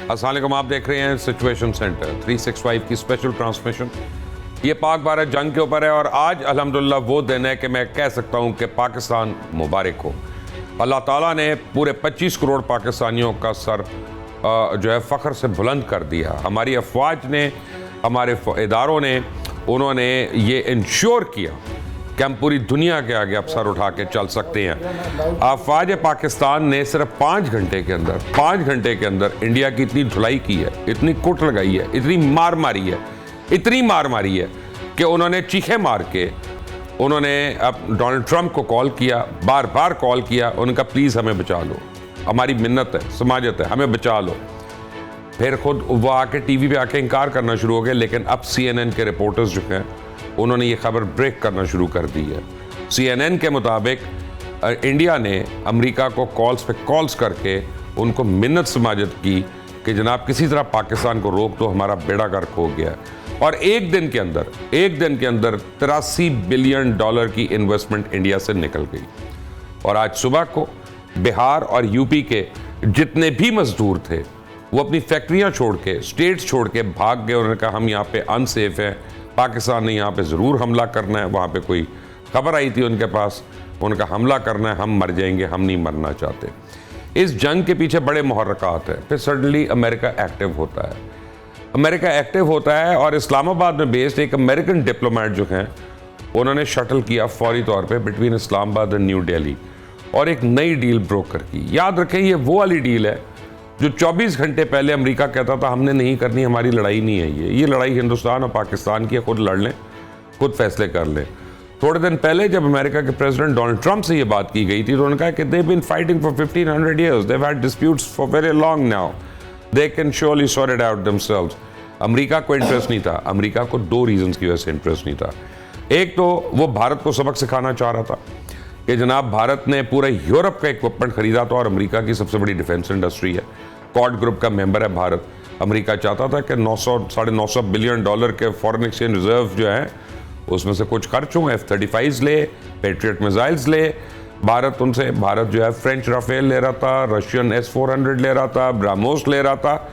अस्सलाम वालेकुम, आप देख रहे हैं सिचुएशन सेंटर 365 की स्पेशल ट्रांसमिशन। ये पाक भारत जंग के ऊपर है और आज अल्हम्दुलिल्लाह वो दिन है कि मैं कह सकता हूँ कि पाकिस्तान मुबारक हो। अल्लाह ताला ने पूरे 25 करोड़ पाकिस्तानियों का सर जो है फ़ख्र से बुलंद कर दिया। हमारी अफवाज ने, हमारे इदारों ने, उन्होंने ये इंश्योर किया कि हम पूरी दुनिया के आगे अब सर उठा के चल सकते हैं। अफवाज पाकिस्तान ने सिर्फ 5 घंटे के अंदर इंडिया की इतनी धुलाई की है, इतनी कुट लगाई है, इतनी मार मारी है कि उन्होंने चीखे मार के उन्होंने अब डोनाल्ड ट्रंप को कॉल किया, बार बार कॉल किया। उनका प्लीज़ हमें बचा लो, हमारी मिन्नत है, समाजत है, हमें बचा लो। फिर खुद वो आके टीवी पे आके इनकार करना शुरू हो गए। लेकिन अब CNN के रिपोर्टर्स जो हैं उन्होंने ये खबर ब्रेक करना शुरू कर दी है। CNN के मुताबिक इंडिया ने अमेरिका को कॉल्स करके उनको मिन्नत समाजत की कि जनाब किसी तरह पाकिस्तान को रोक दो, हमारा बेड़ा गर्क हो गया। और एक दिन के अंदर 83 बिलियन डॉलर की इन्वेस्टमेंट इंडिया से निकल गई। और आज सुबह को बिहार और यूपी के जितने भी मजदूर थे वो अपनी फैक्ट्रियां छोड़ के, स्टेट्स छोड़ के भाग गए। उन्होंने कहा हम यहाँ पे अनसेफ हैं, पाकिस्तान ने यहाँ पे ज़रूर हमला करना है। वहाँ पे कोई खबर आई थी उनके पास, उनका हमला करना है, हम मर जाएंगे, हम नहीं मरना चाहते। इस जंग के पीछे बड़े मुहर्रकात हैं। फिर सडनली अमेरिका एक्टिव होता है और इस्लामाबाद में बेस्ड एक अमेरिकन डिप्लोमेट जो हैं उन्होंने शटल किया फौरी तौर पे बिटवीन इस्लामाबाद और न्यू दिल्ली और एक नई डील ब्रोकर की। याद रखें, ये वो वाली डील है जो 24 घंटे पहले अमेरिका कहता था हमने नहीं करनी, हमारी लड़ाई नहीं है ये लड़ाई हिंदुस्तान और पाकिस्तान की है, खुद लड़ लें, खुद फैसले कर लें। थोड़े दिन पहले जब अमेरिका के प्रेसिडेंट डोनाल्ड ट्रंप से ये बात की गई थी तो उन्होंने कहा कि they been fighting for 1500 years, they've had disputes for very long now, they can surely sort it out themselves। America को इंटरेस्ट नहीं था। अमेरिका को 2 रीजंस की वजह से इंटरेस्ट नहीं था। एक तो वो भारत को सबक सिखाना चाह रहा था कि जनाब भारत ने पूरे यूरोप का इक्विपमेंट खरीदा था और अमेरिका की सबसे बड़ी डिफेंस इंडस्ट्री है, क्वाड ग्रुप का मेंबर है भारत। अमेरिका चाहता था कि 900-950 बिलियन डॉलर के फॉरेन एक्सचेंज रिजर्व जो हैं उसमें से कुछ खर्च हों, F-35 ले, पेट्रियट मिसाइल्स ले। भारत जो है फ्रेंच राफेल ले रहा था, रशियन S-400 ले रहा था, ब्राह्मोस ले रहा था,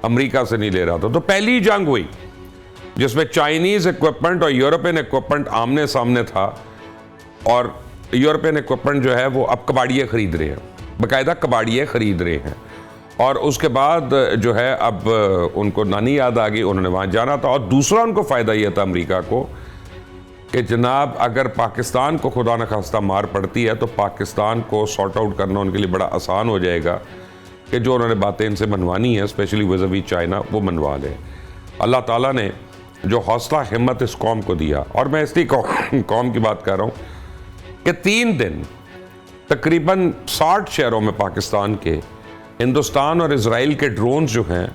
अमेरिका से नहीं ले रहा था। तो पहली जंग हुई जिसमें चाइनीज इक्विपमेंट और यूरोपियन इक्विपमेंट आमने सामने था और यूरोपियन इक्विपमेंट जो है वो अब कबाड़िए खरीद रहे हैं, बाकायदा कबाड़िए खरीद रहे हैं। और उसके बाद जो है अब उनको नानी याद आ गई, उन्होंने वहाँ जाना था। और दूसरा उनको फ़ायदा ये था अमेरिका को कि जनाब अगर पाकिस्तान को खुदा न खास्ता मार पड़ती है तो पाकिस्तान को सॉर्ट आउट करना उनके लिए बड़ा आसान हो जाएगा कि जो उन्होंने बातें इनसे मनवानी है, स्पेशली विज़-अ-वी चाइना, वो मनवा लें। अल्लाह ताला ने जो हौसला हिम्मत इस कौम को दिया, और मैं इसलिए कौम की बात कर रहा हूँ कि 3 दिन तकरीबन 60 शहरों में पाकिस्तान के हिंदुस्तान और इजराइल के ड्रोन्स जो हैं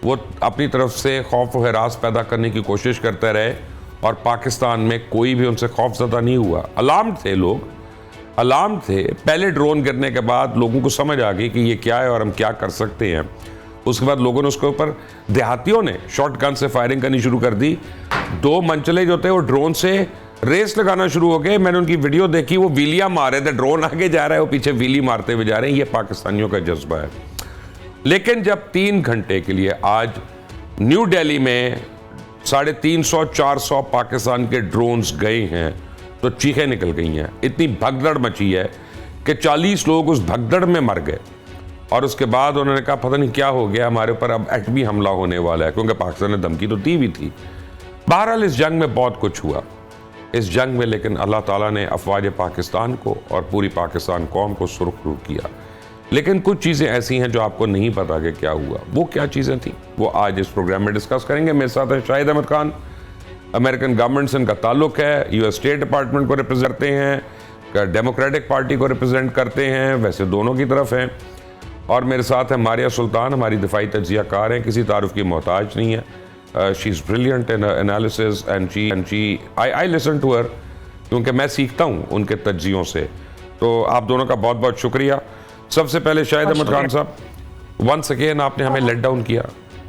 वो अपनी तरफ से खौफ व हरास पैदा करने की कोशिश करते रहे और पाकिस्तान में कोई भी उनसे खौफज़दा नहीं हुआ। अलार्म थे। पहले ड्रोन गिरने के बाद लोगों को समझ आ गई कि ये क्या है और हम क्या कर सकते हैं। उसके बाद लोगों ने उसके ऊपर, देहातियों ने शॉर्ट गन से फायरिंग करनी शुरू कर दी। 2 मंचले जो थे वो ड्रोन से रेस लगाना शुरू हो गए। मैंने उनकी वीडियो देखी, वो वीलियां मार रहे थे, ड्रोन आगे जा रहा है, वो पीछे वीली मारते हुए जा रहे हैं। ये पाकिस्तानियों का जज्बा है। लेकिन जब 3 घंटे के लिए आज न्यू दिल्ली में 350-400 पाकिस्तान के ड्रोन्स गए हैं तो चीखें निकल गई हैं। इतनी भगदड़ मची है कि 40 लोग उस भगदड़ में मर गए। और उसके बाद उन्होंने कहा पता नहीं क्या हो गया, हमारे ऊपर अब एटमी हमला होने वाला है, क्योंकि पाकिस्तान ने धमकी तो दी हुई थी। बहरहाल इस जंग में बहुत कुछ हुआ इस जंग में, लेकिन अल्लाह ताला ने अफवाज पाकिस्तान को और पूरी पाकिस्तान कौम को सुरखरू किया। लेकिन कुछ चीज़ें ऐसी हैं जो आपको नहीं पता कि क्या हुआ। वो क्या चीज़ें थी वो आज इस प्रोग्राम में डिस्कस करेंगे। मेरे साथ है शाहिद अहमद खान, अमेरिकन गवर्नमेंट से इनका ताल्लुक है, US स्टेट डिपार्टमेंट को रिप्रेजेंट करते हैं, डेमोक्रेटिक पार्टी को रिप्रेजेंट करते हैं, वैसे दोनों की तरफ हैं। और मेरे साथ है मारिया सुल्तान, हमारी दिफाई तज्जिया कार हैं, किसी तारुफ की मोहताज नहीं है। She is brilliant in analysis and I listen to her, क्योंकि मैं सीखता हूँ उनके तज्जियों से। तो आप दोनों का बहुत बहुत शुक्रिया। सबसे पहले शाहिद अहमद खान साहब, वंस अगेन आपने हमें लेट डाउन किया।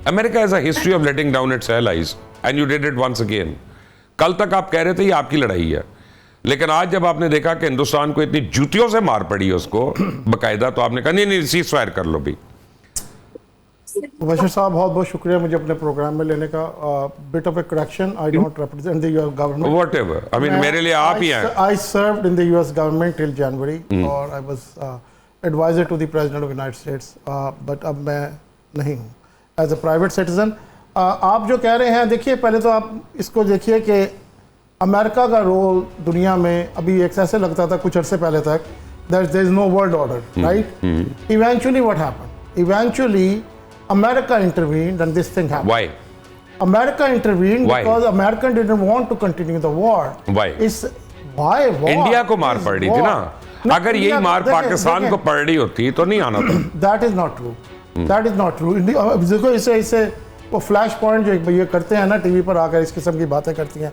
America has a history of letting down its allies and you did it once again. कल तक आप कह रहे थे ये आपकी लड़ाई है, लेकिन आज जब आपने देखा कि हिंदुस्तान को इतनी जूतियों से मार पड़ी है उसको बकायदा, तो आपने कहा नहीं सीज़ फायर कर लो भी। बशीर साहब बहुत बहुत शुक्रिया मुझे अपने प्रोग्राम में लेने का। Bit of A correction, I don't represent the US government. Whatever. I mean, मेरे लिए आप ही हैं। I served in the US government till January और I was advisor to the President of the United States, but अब मैं नहीं हूँ as a private citizen। आप जो कह रहे हैं, देखिए पहले तो आप इसको देखिए कि अमेरिका का रोल दुनिया में अभी एक ऐसे लगता था कुछ अरसे पहले तक that there is no world order, right? Eventually what happened? Eventually America intervened and this thing happened. Why? America intervened Why? because America didn't want to continue the war. Why? Why war? India को मार पड़ रही थी ना। अगर यही मार पाकिस्तान को पड़ रही होती तो नहीं आना था। That is not true. That is not true. देखो इसे वो फ्लैश पॉइंट जो ये करते हैं ना टीवी पर आकर इस किस्म की बातें करती हैं,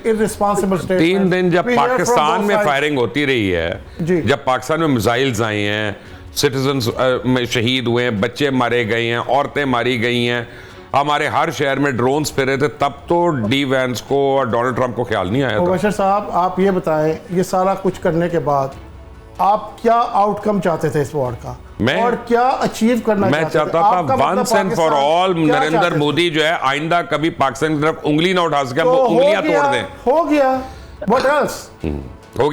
इररिस्पांसिबल स्टेटमेंट। 3 दिन जब पाकिस्तान में फायरिंग होती रही है, जब पाकिस्तान में मिसाइल्स आई हैं, सिटीजन्स में शहीद हुए हैं, बच्चे मारे गए हैं, औरतें मारी गई हैं, हमारे हर शहर में ड्रोन्स फिरे थे, तब तो डी वैंस को और डोनाल्ड ट्रंप को ख्याल नहीं आया था। बशीर साहब आप ये बताएं, ये सारा कुछ करने के बाद आप क्या आउटकम चाहते थे इस वॉर का, और क्या अचीव करना मैं चाहता था once and for all Narendra Modi जो है आइंदा कभी पाकिस्तान की तरफ उंगली ना उठा सके, वो उंगलियां तोड़ दें। हो गया, व्हाट एल्स? हो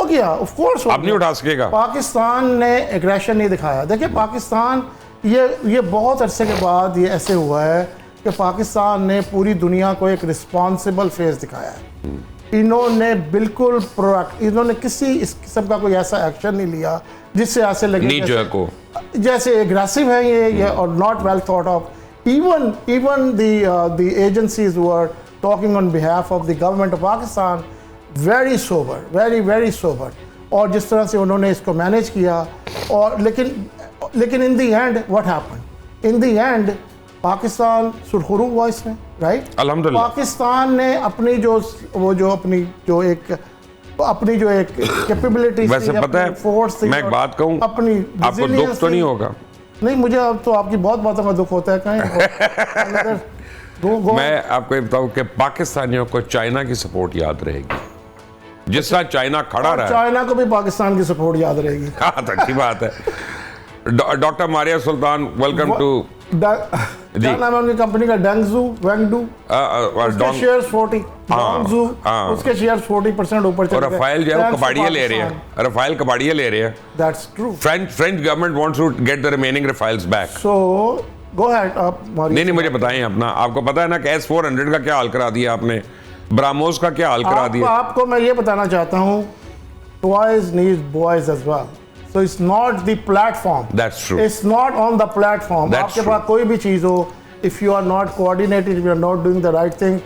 गया ऑफ कोर्स। अब नहीं उठा सकेगा। पाकिस्तान ने एग्रेशन नहीं दिखाया। देखिए पाकिस्तान ये बहुत अरसे के बाद ये ऐसे हुआ है कि पाकिस्तान ने पूरी दुनिया को एक रिस्पॉन्सिबल फेस दिखाया है। इन्होंने बिल्कुल इन्होंने किसी इस किस्म का कोई ऐसा एक्शन नहीं लिया जिससे ऐसे लगे जैसे एग्रेसिव है ये और not well thought of. Even the agencies who are talking on behalf of the government of Pakistan, very sober, very sober. और जिस तरह से उन्होंने इसको मैनेज किया, और लेकिन in the end what happened? In the end Pakistan सुरखरू हुआ इसमें, राइट? अल्हम्दुलिल्लाह। पाकिस्तान ने अपनी जो एक कैपेबिलिटी, वैसे पता है फोर्स, मैं एक बात कहूं, अपनी आपको दुख तो नहीं होगा? नहीं, मुझे अब तो आपकी बहुत बातों का दुख होता है कहीं। मैं आपको ये बताऊं कि पाकिस्तानियों को चाइना की सपोर्ट याद रहेगी, जिस तरह चाइना खड़ा रहा। चाइना को भी पाकिस्तान की सपोर्ट याद रहेगी। हाँ, अच्छी बात है। Doctor Maria Sultan, welcome to. क्या नाम है उनकी कंपनी का? डेंगजू, वेंगडू, उसके शेयर्स 40, डोंगजू, उसके शेयर्स 40% ऊपर चले गए। और रफाइल जो है वो कबाड़ियां ले रहे हैं, रफाइल कबाड़ियां ले रहे हैं। That's true. French government wants to get the remaining Rafales back. So go ahead. आप नहीं, मुझे बताएं अपना। आपको पता है ना कि S-400 का क्या हाल करा दिया आपने, ब्राह्मोस का क्या हाल करा दिया? आपको मैं ये बताना चाहता हूँ, toys need boys as well. So it's not the platform. That's true. It's not on the platform. आपके पास कोई भी चीज हो, if you are not coordinated, if you are not doing the right thing,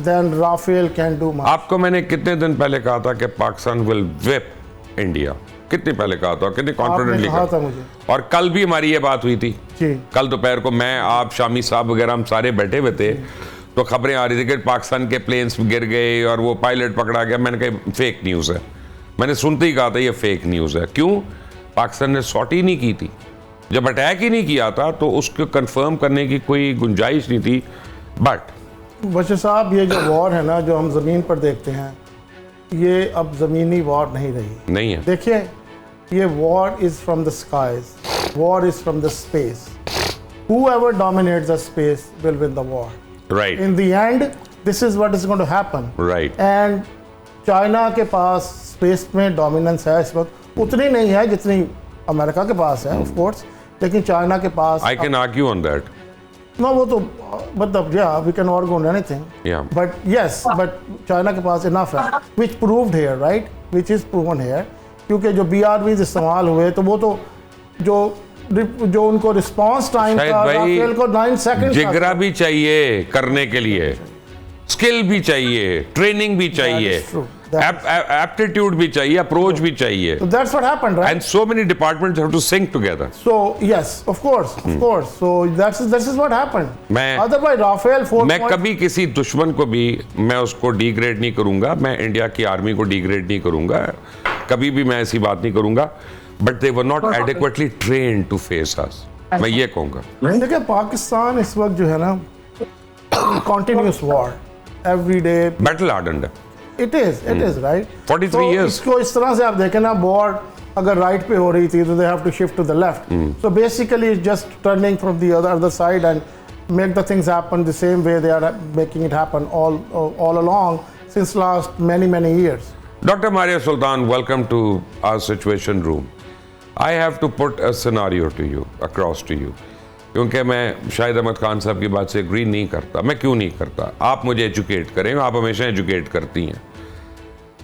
then Rafael can do much. आपको मैंने कितने दिन पहले कहा था कि पाकिस्तान will whip India? कितने पहले कहा था, कितने कॉन्फिडेंटली कहा था मुझे? और कल भी हमारी ये बात हुई थी जी। कल दोपहर को मैं, आप, शामी साहब वगैरह हम सारे बैठे हुए थे, तो खबरें आ रही थी कि पाकिस्तान के प्लेन्स गिर गए और वो पायलट पकड़ा गया। मैंने कहा फेक न्यूज़ है। मैंने सुनते ही कहा था ये फेक न्यूज़ है। क्यों? पाकिस्तान ने सॉर्ट ही नहीं की थी। जब अटैक ही नहीं किया था तो उसको कंफर्म करने की कोई गुंजाइश नहीं थी। बट बशीर साहब, ये जो वॉर है ना, जो हम ज़मीन पर देखते हैं, ये अब ज़मीनी वॉर नहीं रही। नहीं है। देखिए, ये war is from the skies, war is from the space. Whoever dominates the space will win the war. Right. In the end, this is what is going to happen. Right. And China के पास space में dominance है इस वक्त, उतनी नहीं है जितनी America के पास है ऑफ कोर्स, लेकिन चाइना के पास I can argue on that. No, वो तो मतलब we can argue on anything. Yeah. But yes, but China के पास enough है, which proved here, right? Which is proven here, क्योंकि जो BRVs इस्तेमाल हुए तो वो तो जो उनको रिस्पॉन्स टाइम था, राफेल को 9 सेकंड। जिगरा भी चाहिए करने के लिए, स्किल भी चाहिए, ट्रेनिंग भी चाहिए, aptitude भी चाहिए, approach भी चाहिए. So that's what happened, right? And so many departments have to sync together. So yes, of course. So this is what happened. Otherwise, Rafael 4. मैं कभी किसी दुश्मन को भी मैं उसको डिग्रेड नहीं करूंगा, मैं इंडिया की आर्मी को डिग्रेड नहीं करूंगा, कभी भी मैं ऐसी बात नहीं करूंगा. But they were not adequately trained to face us. मैं ये कहूँगा. देखिए पाकिस्तान इस वक्त जो है ना, continuous war, every day. Battle hardened. It is right. 43 years. इसको इस तरह से आप देखें ना, war अगर राइट पे हो रही थी तो they have to shift to the left. So basically just turning from the other side and make the things happen the same way they are making it happen all along since last many years. Dr. Maria Sultan, welcome to our Situation Room. I have to put a scenario to you, across to you. क्योंकि मैं शाहिद अहमद खान साहब की बात से agree नहीं करता. मैं क्यों नहीं करता? आप मुझे एजुकेट करें, आप हमेशा एजुकेट करती हैं.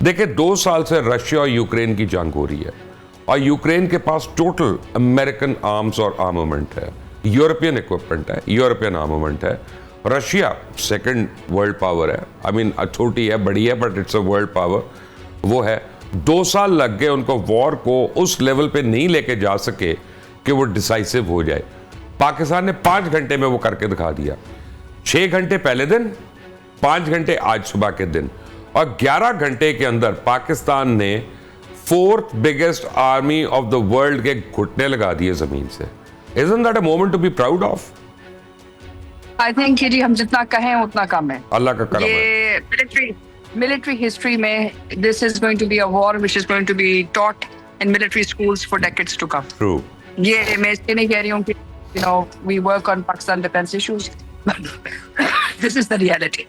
देखिए 2 साल से रशिया और यूक्रेन की जंग हो रही है और यूक्रेन के पास टोटल अमेरिकन आर्म्स और आर्मामेंट है, यूरोपियन इक्विपमेंट है, यूरोपियन आर्मामेंट है. रशिया सेकंड वर्ल्ड पावर है, आई मीन छोटी है, बड़ी है, but it's a world power. वो है 2 साल लग गए उनको वॉर को उस लेवल पे नहीं लेके जा सके कि वो डिसाइसिव हो जाए. पाकिस्तान ने 5 घंटे में वो करके दिखा दिया. 6 घंटे पहले दिन, 5 घंटे आज सुबह के दिन, और 11 घंटे के अंदर पाकिस्तान ने 4th biggest army of the world के घुटने लगा दिए जमीन से. Isn't that a moment to be proud of? I think कि जी हम जितना कहें उतना कम है. अल्लाह का करम है. ये military history में this is going to be a war which is going to be taught in military schools for decades to come. True. ये मैं इसलिए नहीं कह रही हूँ कि you know we work on Pakistan defense issues. This is the reality.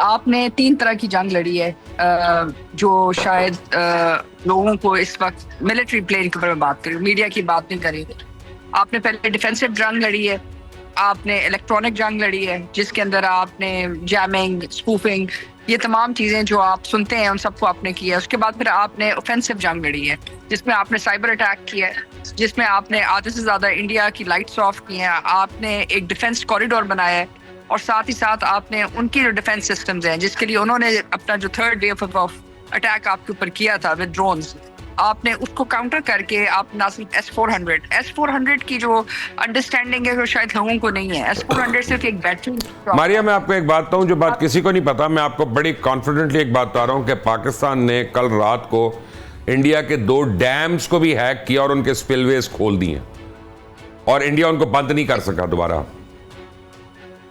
आपने 3 तरह की जंग लड़ी है जो शायद लोगों को इस वक्त मिलिट्री प्लेन के ऊपर मैं बात करूँ, मीडिया की बात नहीं करी. आपने पहले डिफेंसिव जंग लड़ी है, आपने इलेक्ट्रॉनिक जंग लड़ी है जिसके अंदर आपने जैमिंग, स्पूफिंग, ये तमाम चीज़ें जो आप सुनते हैं उन सबको आपने किया. उसके बाद फिर आपने ऑफेंसिव जंग लड़ी है जिसमें आपने साइबर अटैक किया है, जिसमें आपने आधे से ज़्यादा इंडिया की लाइट्स ऑफ की हैं, आपने एक डिफेंस कॉरिडोर बनाया है, और साथ ही साथ आपने उनकी जो डिफेंस सिस्टम्स हैं जिसके लिए उन्होंने अपना जो 3rd वेव ऑफ अटैक आपके ऊपर किया था विद ड्रोन्स, आपने उसको काउंटर करके आप ना सिर्फ S-400 की जो अंडरस्टैंडिंग है वो शायद लोगों को नहीं है. S-400 सिर्फ एक बैटरी. मारिया, मैं आपको एक बात बताऊं जो बात किसी को नहीं पता. मैं आपको बड़ी कॉन्फिडेंटली एक बात बता रहा हूं कि पाकिस्तान ने कल रात को इंडिया के 2 डैम्स को भी हैक किया और उनके स्पिलवेज खोल दिए और इंडिया उनको बंद नहीं कर सका दोबारा.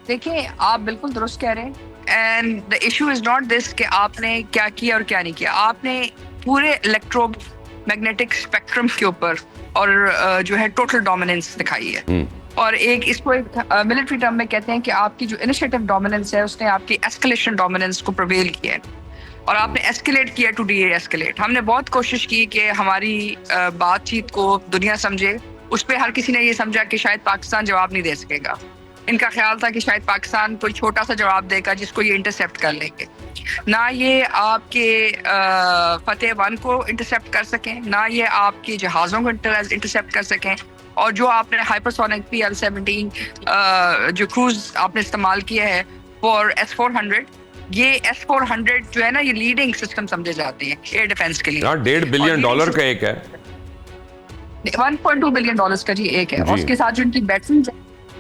देखिए आप बिल्कुल दुरुस्त कह रहे हैं. And the issue is not this कि आपने क्या किया और क्या नहीं किया. आपने पूरे इलेक्ट्रोमैग्नेटिक स्पेक्ट्रम के ऊपर और जो है टोटल डोमिनेंस दिखाई है. और एक इसको एक मिलिट्री टर्म में कहते हैं कि आपकी जो इनिशिएटिव डोमिनेंस है उसने आपकी एस्केलेशन डोमिनेंस को प्रिवेल किया है और आपने एस्केलेट किया टू डी एस्केलेट. हमने बहुत कोशिश की कि हमारी बातचीत को दुनिया समझे. उस पर हर किसी ने ये समझा कि शायद पाकिस्तान जवाब नहीं दे सकेगा. इनका ख्याल था कि शायद पाकिस्तान कोई छोटा सा जवाब देगा जिसको ये इंटरसेप्ट कर लेंगे. ना ये आपके फतेह 1 को इंटरसेप्ट कर सकें, ना ये आपके जहाज़ों को इंटरसेप्ट कर सकें. और जो आपने हाइपरसोनिक PL-17 जो क्रूज आपने इस्तेमाल किया है फॉर S-400, ये S-400 जो है ना ये लीडिंग सिस्टम समझे जाते हैं एयर डिफेंस के लिए. $1.5 बिलियन का एक है, $1.2 बिलियन का जी एक है. और उसके साथ जो इनकी बैटरीज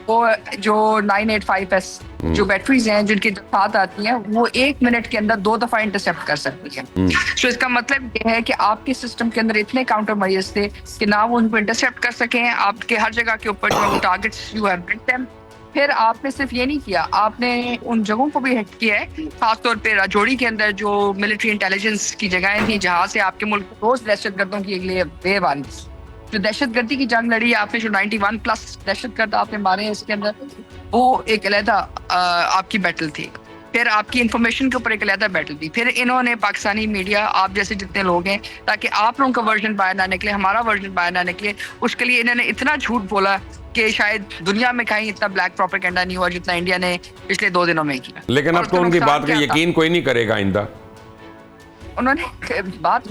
वो जो 985S जो बैटरीज हैं जिनके साथ आती हैं वो 1 मिनट के अंदर 2 दफा इंटरसेप्ट कर सकती हैं. तो इसका मतलब ये है कि आपके सिस्टम के अंदर इतने काउंटर मरीज थे कि ना वो उनको इंटरसेप्ट कर सकें. आपके हर जगह के ऊपर जो targets you have hit them. फिर आपने सिर्फ ये नहीं किया, आपने उन जगहों को भी हिट किया है. खासतौर पर राजौरी के अंदर जो मिलिट्री इंटेलिजेंस की जगहें थी जहाँ से आपके मुल्क रोज दहशतगर्दों की एक वेव आ रही थी. जो दहशतगर्दी की जंग लड़ी आपने, जो 91+ दहशतगर्द आपने मारे हैं इसके अंदर, वो एक अलहदा आपकी बैटल थी. फिर आपकी इंफॉर्मेशन के ऊपर एक अलहदा बैटल थी. फिर इन्होंने पाकिस्तानी मीडिया, आप जैसे जितने लोग हैं, ताकि आप लोगों का वर्जन बाहर ना निकले, हमारा वर्जन बाहर ना निकले, उसके लिए इन्होंने इतना झूठ बोला कि शायद दुनिया में कहीं इतना ब्लैक प्रोपेगेंडा नहीं हुआ जितना इंडिया ने पिछले 2 दिनों में किया. लेकिन अब तो उनकी बात का यकीन कोई नहीं करेगा आइंदा. उन्होंने बात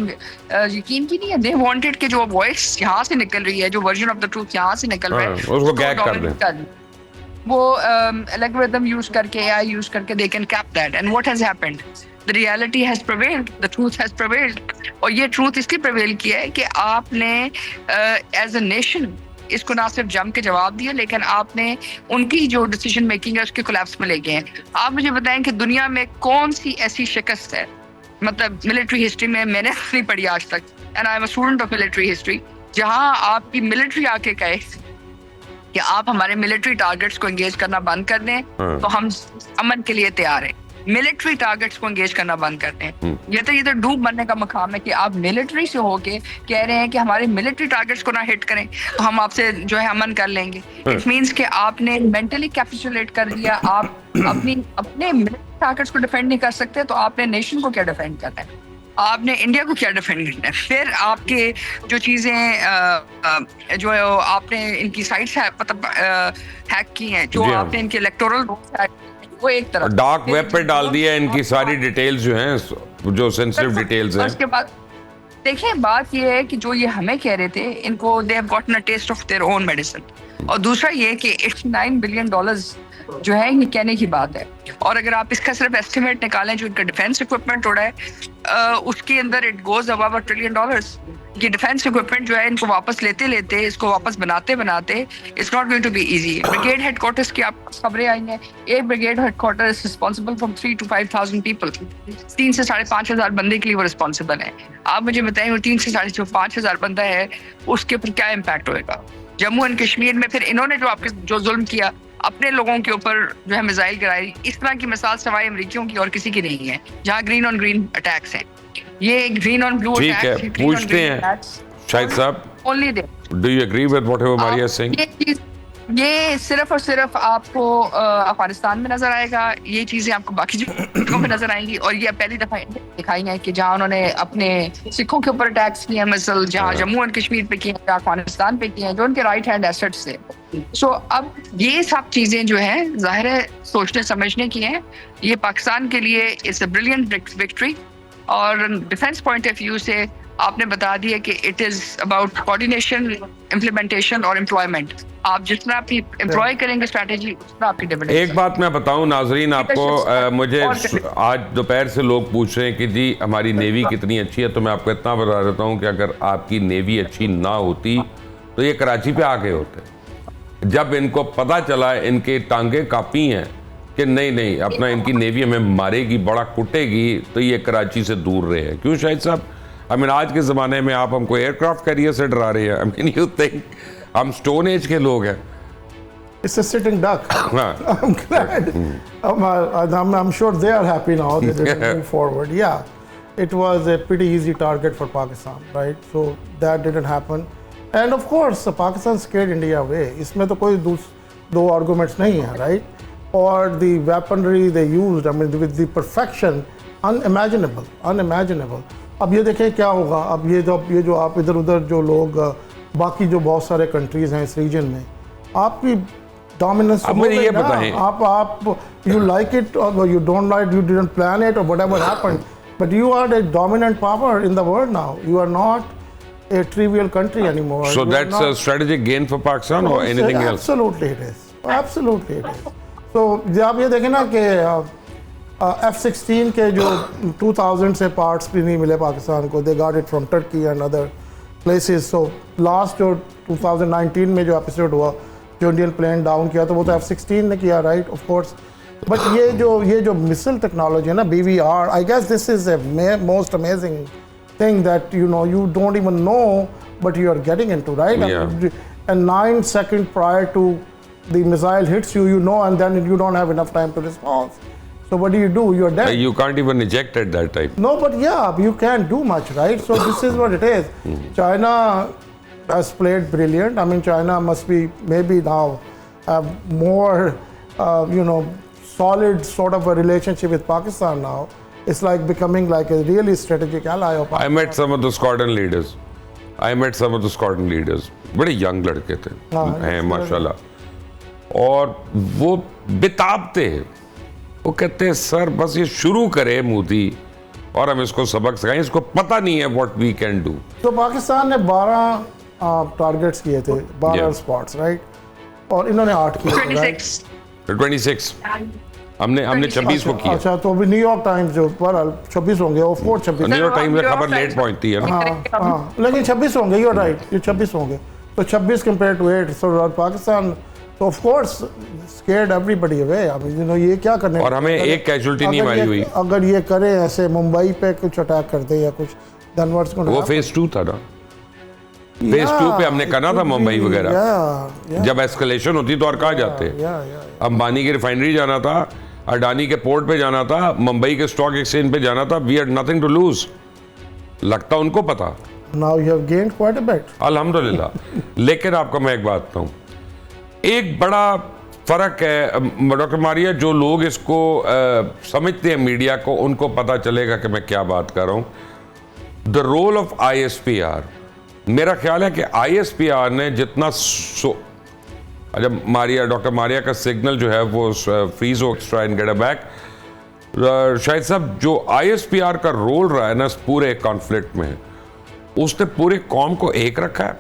यकीन की नहीं है. दे वांटेड कि जो वॉइस यहाँ से निकल रही है, जो वर्जन ऑफ द ट्रूथ यहाँ से निकल रहा है, उसको गैग कर दें. वो एल्गोरिथम यूज करके, AI यूज करके they can cap that. And what has happened? The reality has prevailed, the truth has prevailed. और ये ट्रूथ इसलिए प्रिवेल किया है कि आपने एज अ नेशन इसको ना सिर्फ जम के जवाब दिया, लेकिन आपने उनकी जो डिसीजन मेकिंग है उसके कोलैप्स में ले गए हैं. आप मुझे बताएं कि दुनिया में कौन सी ऐसी शिकस्त है, मतलब मिलिट्री हिस्ट्री में मैंने नहीं पढ़ी आज तक, and I am a student of military history, जहां आपकी मिलिट्री आके कहे कि आप हमारे मिलिट्री टारगेट्स को एंगेज करना बंद कर दें तो हम अमन के लिए तैयार हैं. मिलिट्री टारगेट्स को एंगेज करना बंद कर दें। ये तो डूब बनने का मकाम है कि आप मिलिट्री से होके कह रहे हैं कि हमारे मिलिट्री टारगेट्स को ना हिट करें तो हम आपसे जो है अमन कर लेंगे। इट मीन्स कि आपने मेंटली कैपिचुलेट कर दिया। आप अपने मिलिट्री टारगेट्स को डिफेंड नहीं कर सकते तो आपने नेशन को क्या डिफेंड करना है, आपने इंडिया को क्या डिफेंड करना है। फिर आपके जो चीजें जो आपने इनकी साइट्स मतलब हैक की हैं, जो आपने इनके इलेक्टोरल वो एक तरफ डार्क वेब पे डाल दिया इनकी सारी डिटेल्स जो हैं, जो सेंसिटिव डिटेल्स हैं। उसके बाद देखिए बात ये है कि जो ये हमें कह रहे थे, इनको they have gotten a taste of their own medicine. और दूसरा ये कि $89 बिलियन जो है ये कहने की बात है। और अगर आप इसका सिर्फ एस्टिमेट निकालें जो इनका डिफेंस इक्विपमेंट उड़ा है उसके अंदर इट गोज अबव $1 ट्रिलियन। ये डिफेंस इक्विपमेंट जो है इनको वापस लेते इसको वापस बनाते it's not going to be easy. Brigade headquarters की आप खबरें आई हैं, एक brigade headquarter is responsible from 3,000 to 5,000 people. 3 से 5,500 बंदे के लिए वो रिस्पॉन्सिबल है। आप मुझे बताएं वो 3 से 5,500 बंदा है उसके ऊपर क्या इम्पैक्ट होगा। जम्मू एंड कश्मीर में फिर इन्होंने जो जुल्म किया अपने लोगों के ऊपर जो है मिसाइल गिराई, इस तरह की मिसाल सिवाय अमरीकियों की और किसी की नहीं है जहाँ ग्रीन ऑन ग्रीन अटैक्स हैं। ये ग्रीन ऑन ब्लू ठीक है, पूछते हैं शाहिद साहब, only they do you agree with whatever Maria is saying? ये सिर्फ और सिर्फ आपको अफगानिस्तान में नजर आएगा, ये चीजें आपको बाकी जगहों में नजर आएंगी। और ये पहली दफा दिखाई है कि जहाँ उन्होंने अपने सिखों के ऊपर अटैक्स किए हैं, मिसल जहाँ जम्मू एंड कश्मीर पे किए हैं, जहाँ अफगानिस्तान पे किए हैं, जो उनके राइट हैंड एसेट्स थे। सो अब ये सब चीजें जो हैं जाहिर है सोचने समझने की हैं। ये पाकिस्तान के लिए इट्स अ ब्रिलियंट विक्ट्री। और डिफेंस पॉइंट ऑफ व्यू से आपने बता दिया कि it is about coordination, implementation और एम्प्लॉयमेंट। आप जितना आप एम्प्लॉय करेंगे स्ट्रैटेजी उतना आपकी डिविडेंड। एक बात मैं बताऊं नाजरीन आपको, मुझे आज दोपहर से लोग पूछ रहे हैं कि जी हमारी नेवी कितनी अच्छी है, तो मैं आपको इतना बता देता हूं कि अगर आपकी नेवी अच्छी ना होती तो ये कराची पे आके होते। जब इनको पता चला, इनके टांगे कांपी हैं कि नहीं अपना इनकी नेवी हमें मारेगी, बड़ा कुटेगी, तो ये कराची से दूर रहे हैं। क्यों शाहिद साहब? आज के ज़माने में आप हमको एयरक्राफ्ट कैरियर से डरा रहे हैं। यू थिंक हम स्टोन एज के लोग हैं? It's a sitting duck. I'm glad. I'm sure they are happy now that they move forward. Yeah, it was a pretty easy target for Pakistan, right? So that didn't happen. And of course, Pakistan scared India away. इसमें तो कोई दो arguments नहीं है, right? Or the weaponry they used, with the perfection, unimaginable. अब ये देखें क्या होगा। अब ये जो आप इधर उधर जो लोग बाकी जो बहुत सारे कंट्रीज हैं इस रीजन में, आपकी डोमिनेंस, अब मुझे ये बताएं, आप यू लाइक इट और you don't like, you didn't plan it और whatever happened, but you are a dominant power in the world now. You are not a trivial country anymore. So that's a strategic gain for Pakistan or anything else? Absolutely it is. Absolutely it is. So आप ये देखें ना कि F-16 के जो 2000 से parts भी नहीं मिले पाकिस्तान को, they got it from Turkey and other places. So last जो 2019 में जो एपिसोड हुआ, जो इंडियन प्लेन डाउन किया, तो वो तो F-16 ने किया, राइट, ऑफ कोर्स। बट ये जो मिसाइल टेक्नोलॉजी है ना, BVR, I guess this is a most amazing thing that you don't even know but you are getting into, right? Yeah. And 9 seconds prior to the missile hits you, and then you don't have enough time to respond. So what do? You're dead. You can't even eject at that time. No, but yeah, you can't do much, right? So this is what it is. China has played brilliant. China must be maybe now have more, solid sort of a relationship with Pakistan now. It's like becoming like a really strategic ally of Pakistan. I met some of the squadron leaders. बड़े young लड़के थे, हैं माशाल्लाह, और वो बेताबते हैं। वो कहते हैं सर बस ये शुरू करे मोदी और हम इसको सबक सिखाएं, इसको पता नहीं है व्हाट वी कैन डू। तो पाकिस्तान ने 12 टारगेट्स किए थे, 12 स्पॉट्स, राइट, और इन्होंने 8 किए थे, 26 हमने 26 को किया। अच्छा, तो अभी न्यूयॉर्क टाइम्स जो 26 होंगे, और 26 न्यूयॉर्क टाइम्स में खबर लेट पहुंचती है ना। हाँ, लेकिन 26 होंगे, यू आर राइट, ये 26 होंगे, तो 26 कंपेयर टू 8। सो पाकिस्तान तो of course scared everybody away. ये क्या करने, और हमें एक कैजुअल्टी नहीं मारी हुई। अगर ये करे ऐसे मुंबई पे कुछ अटैक कर दे या कुछ, धनवर्स को, वो फेज 2 था ना, फेज 2 पे हमने करना था मुंबई वगैरह। जब एस्केलेशन होती तो और कहाँ जाते, अंबानी की रिफाइनरी जाना था, अडानी के पोर्ट पे जाना था, मुंबई के स्टॉक एक्सचेंज पे जाना था, we had nothing to lose. लगता उनको पता। Now you have gained quite a bit. अल्हम्दुलिल्लाह। लेकिन आपको मैं एक बात बताऊं, एक बड़ा फर्क है डॉक्टर मारिया, जो लोग इसको समझते हैं मीडिया को, उनको पता चलेगा कि मैं क्या बात कर रहा हूं। द रोल ऑफ ISPR, मेरा ख्याल है कि ISPR ने जितना जब डॉक्टर मारिया का सिग्नल जो है वो फ्रीज हो, ट्राई एंड गेट बैक, शायद साहब जो ISPR का रोल रहा है ना इस पूरे कॉन्फ्लिक्ट में, उसने पूरे कौम को एक रखा है,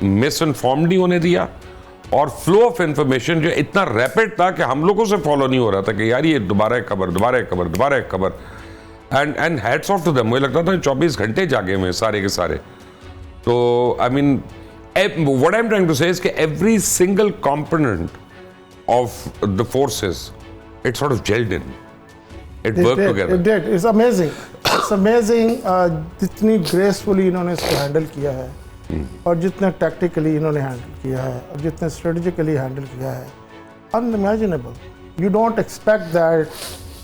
मिस इन्फॉर्म नहीं होने दिया, और फ्लो ऑफ इंफॉर्मेशन जो इतना रैपिड था कि हम लोगों से फॉलो नहीं हो रहा था कि यार ये दोबारा एक खबर, दोबारा एक खबर, दोबारा एक खबर। And hats off to them, मुझे लगता था 24 घंटे जागे हुए सारे के सारे। तो I mean what I am trying to say is कि every single component of the forces it sort of gelled in, it work together. It did. It's amazing. It's amazing. जितनी gracefully इन्होंने इसको हैंडल किया है और जितना tactically इन्होंने handle किया है और जितना स्ट्रेटजिकली हैंडल किया है, unimaginable. You don't expect that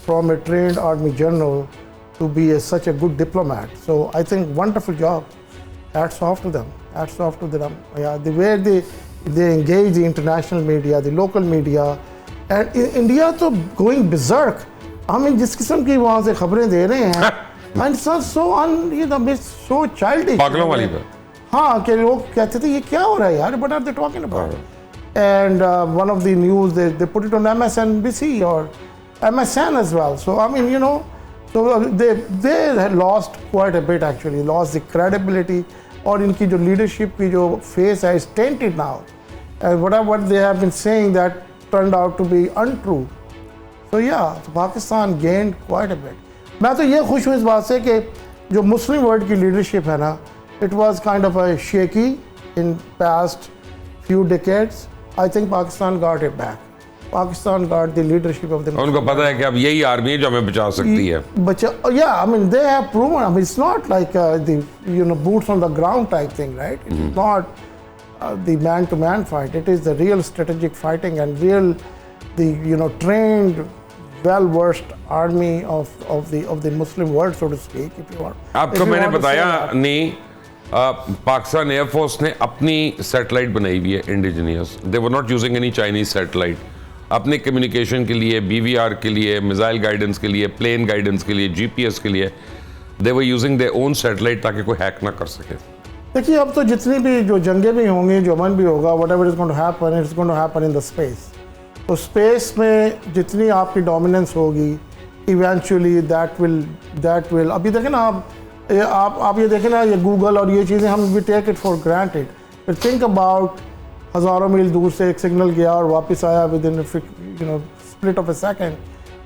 from a trained army general to be such a good diplomat. So I think wonderful job. Hats off to them. Hats off to them. Yeah, the way they engage the international media, the local media, and in India तो going berserk. हम जिस किस्म की वहाँ से खबरें दे रहे हैं, and it's so childish. पागलों वाली बात। हाँ, कि लोग कहते थे ये क्या हो रहा है यार, what are they talking about? And one of the news they put it on MSNBC or MSN as well. So I mean, you know, so they had lost quite a bit actually, lost the credibility, और इनकी जो leadership की जो face है is tainted now. And what they have been saying that turned out to be untrue. So yeah, so Pakistan gained quite a bit. मैं तो ये खुश हूँ इस बात से कि जो मुस्लिम वर्ल्ड की लीडरशिप है ना, it was kind of a shaky in past few decades. I think Pakistan got it back. Pakistan got the leadership of the उनको पता है कि अब यही आर्मी है जो हमें बचा सकती है। Yeah, I mean they have proven. I mean it's not like the boots on the ground type thing, right? It's not the man-to-man fight. It is the real strategic fighting and real the trained, well-versed army of the Muslim world, so to speak, if you want. आपको मैंने बताया नहीं, Pakistan air force ने अपनी satellite बनाई हुई है indigenous. They were not using any Chinese satellite. अपने कम्युनिकेशन के लिए, BVR के लिए, मिसाइल गाइडेंस के लिए, प्लेन गाइडेंस के लिए, GPS के लिए, they were using their own satellite ताकि कोई हैक ना कर सके। देखिए अब तो जितनी भी जो जंगें भी होंगी, जो अमन भी होगा, whatever is going to happen, it's going to happen in the space. तो स्पेस में जितनी आपकी डोमिनेंस होगी, इवेंचुअली दैट विल अभी देखें ना आप ये देखें ना, ये गूगल और ये चीज़ें हम we take it for granted, but think about हज़ारों मील दूर से एक सिग्नल गया और वापस आया with in split of A second.